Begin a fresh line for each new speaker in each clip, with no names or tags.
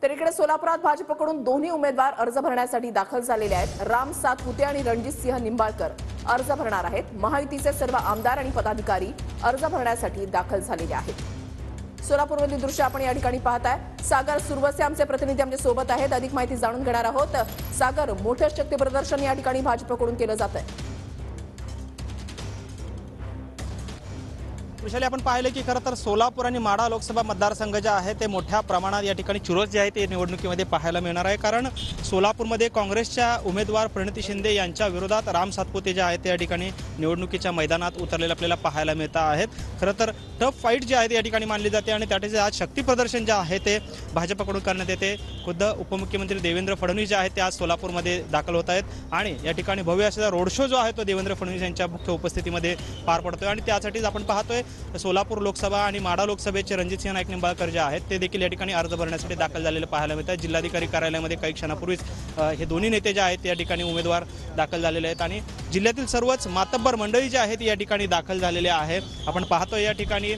तर इकडे सोलापुरात भाजपकडून दोन्ही उमेदवार अर्ज भरण्यासाठी दाखल झालेले आहेत। राम सातपुते आणि रणजित सिंह निंबाळकर अर्ज भरणार आहेत। महायुतीचे सर्व आमदार आणि पदाधिकारी अर्ज भरण्यासाठी दाखल झालेले आहेत। सोलापूरमधील दृश्य आपण या ठिकाणी पाहताय। सागर सुरवसे आमचे प्रतिनिधी आमच्या सोबत आहेत, अधिक माहिती जाणून घेणार आहोत। सागर, मोठे शक्ती प्रदर्शन या ठिकाणी भाजपकडून केलं जात आहे।
विशाली, आपण पाहिले की खरं तर सोलापूर आणि माढा लोकसभा मतदारसंघ जे आहे ते मोठ्या प्रमाणात या ठिकाणी चुरस जे आहे ते निवडणुकीमध्ये पाहायला मिळणार आहे। कारण सोलापूरमध्ये काँग्रेसच्या उमेदवार प्रणिती शिंदे यांच्या विरोधात राम सातपुते जे आहेत ते या ठिकाणी निवडणुकीच्या मैदानात उतरलेले आपल्याला पाहायला मिळत आहेत। खरं तर टफ फाईट जे आहे ते या ठिकाणी मानली जाते आणि त्याचे आज शक्ती प्रदर्शन जे आहे ते भाजपकडून करण्यात येते। खुद्द उपमुख्यमंत्री देवेंद्र फडणवीस जे आहेत ते आज सोलापूरमध्ये दाखल होत आहेत आणि या ठिकाणी भव्य असा रोड शो जो आहे तो देवेंद्र फडणवीस यांच्या मुख्य उपस्थितीमध्ये पार पडतोय आणि त्यासाठीच आपण पाहतोय सोलापूर लोकसभा आणि माढा लोकसभेचे रणजित सिंह नाईक निंबाळकर जे आहेत ते देखील या ठिकाणी अर्ज भरण्यासाठी दाखल झालेले पाहायला मिळतात। जिल्हाधिकारी कार्यालयामध्ये काही क्षणापूर्वीच हे दोन्ही नेते जे आहेत ते या ठिकाणी उमेदवार दाखल झालेले आहेत आणि जिल्ह्यातील सर्वच मातब्बर मंडळी जे आहेत या ठिकाणी दाखल झालेले आहे। आपण पाहतोय या ठिकाणी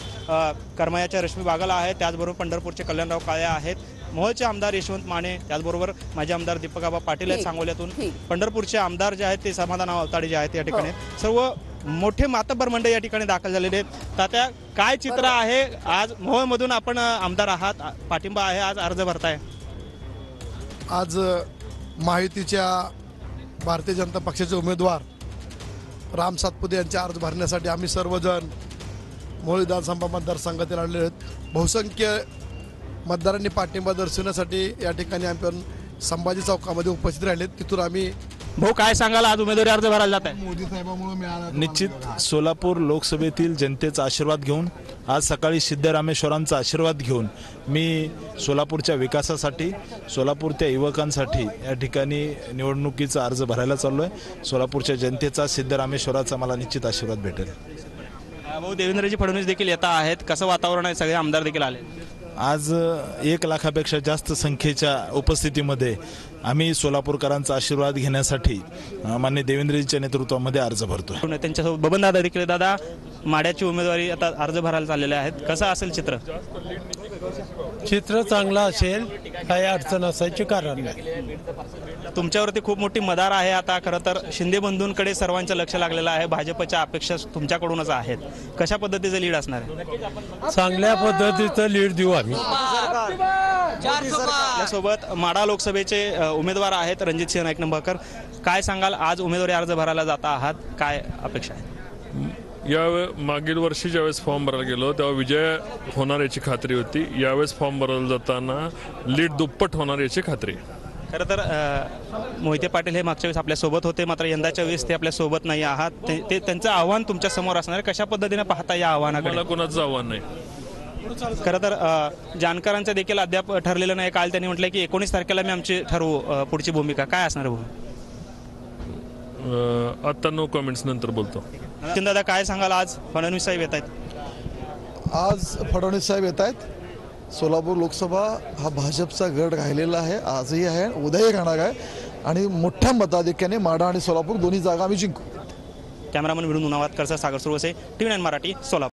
करमायाच्या रश्मी बागल आहेत, त्याचबरोबर पंढरपूरचे कल्याणराव काळे आहेत, मोहोळचे आमदार यशवंत माने, त्याचबरोबर माजी आमदार दीपक पाटील आहेत सांगोल्यातून, पंढरपूरचे आमदार जे आहेत ते समाधान अवताडे जे आहेत या ठिकाणी सर्व मोठे मातब्बर मंडळ या ठिकाणी दाखल झालेले आहेत। तात्या, काय चित्र आहे? आज मोहोळमधून आपण आमदार आहात, पाठिंबा आहे, आज अर्ज भरताय।
आज महायुतीच्या भारतीय जनता पक्षाचे उमेदवार राम सातपुते यांचे अर्ज भरण्यासाठी आम्ही सर्वजण मोहोळ विधानसभा मतदारसंघातील आलेले आहेत। बहुसंख्य मतदारांनी पाठिंबा दर्शवण्यासाठी या ठिकाणी आपण संभाजी चौकामध्ये उपस्थित राहिले। तिथून आम्ही
भाऊ काय सांगाल, आज उमेदवारी अर्ज भरायला जात आहे?
मोदी साहेबांमुळे मिळाला
निश्चित सोलापूर लोकसभेतील जनतेचा आशीर्वाद घेऊन आज सकाळी सिद्धरामेश्वरांचा आशीर्वाद घेऊन मी सोलापूरच्या विकासासाठी, सोलापूरच्या युवकांसाठी या ठिकाणी निवडणुकीचा अर्ज भरायला चाललो आहे। सोलापूरच्या जनतेचा, सिद्धरामेश्वराचा मला निश्चित आशीर्वाद भेटेल।
भाऊ, देवेंद्रजी फडणवीस देखील येत आहेत, कसं वातावरण आहे? सगळे आमदार देखील आले।
आज 1 लाखापेक्षा जास्त संख्येच्या उपस्थितीमध्ये आम्ही सोलापूरकरांचा आशीर्वाद घेण्यासाठी माननीय देवेंद्रजींच्या नेतृत्वामध्ये अर्ज भरतोय।
त्यांच्यासोबत बबनदादा देखील, दादा माढ्याची उमेदवारी आता अर्ज भरायला चाललेले आहेत, कसं असेल चित्र?
चित्र चांगलं असेल, काही अडचण असायची कारण नाही।
तुमच्यावरती खूप मोठी मदार आहे आता। खरं तर शिंदे बंधूंकडे सर्वांचं लक्ष लागलेलं आहे, भाजपच्या अपेक्षा तुमच्याकडूनच आहेत। कशा पद्धतीचं लीड असणार आहे?
चांगल्या पद्धतीचं लीड देऊ आम्ही।
आपल्यासोबत माढा लोकसभेचे उमेदवार आहेत रणजित सिंह नाईक निंबाळकर, काय सांगाल? आज उमेदवारी अर्ज भरायला जात आहात, काय अपेक्षा आहे?
मागील वर्षी ज्यावेळेस फॉर्म भरायला गेलो तेव्हा विजय होणार याची खात्री होती। यावेळेस फॉर्म भरायला जाताना लीड दुप्पट होणार याची खात्री।
खरं तर मोहिते पाटील हे मागच्या वेळेस आपल्यासोबत होते, मात्र यंदाच्या वेळेस ते आपल्यासोबत नाही आहात। ते त्यांचं आव्हान तुमच्या समोर असणार आहे, कशा पद्धतीने पाहता या आव्हानाकडे?
मला कोणाचं आव्हान नाही।
खरं तर जानकरांचं देखील अद्याप ठरलेलं नाही। काल त्यांनी म्हटलं की 19 तारखेला मी आमची ठरवू पुढची भूमिका, काय असणार भाऊ?
आता नो कमेंट्स, नंतर बोलतो।
दादा काय सांगाल, आज फडणवीस साहेब येत आहेत?
आज फडणवीस साहेब येत आहेत। सोलापूर लोकसभा हा भाजपचा गड राहिलेला आहे, आजही आहे, उद्याही राहणार आहे आणि मोठ्या मताधिक्याने माढा आणि सोलापूर दोन्ही जागा आम्ही जिंकू।
कॅमेरामन विनोद उनावातकरचा सागर सुरवसे, TV9 मराठी, सोलापूर।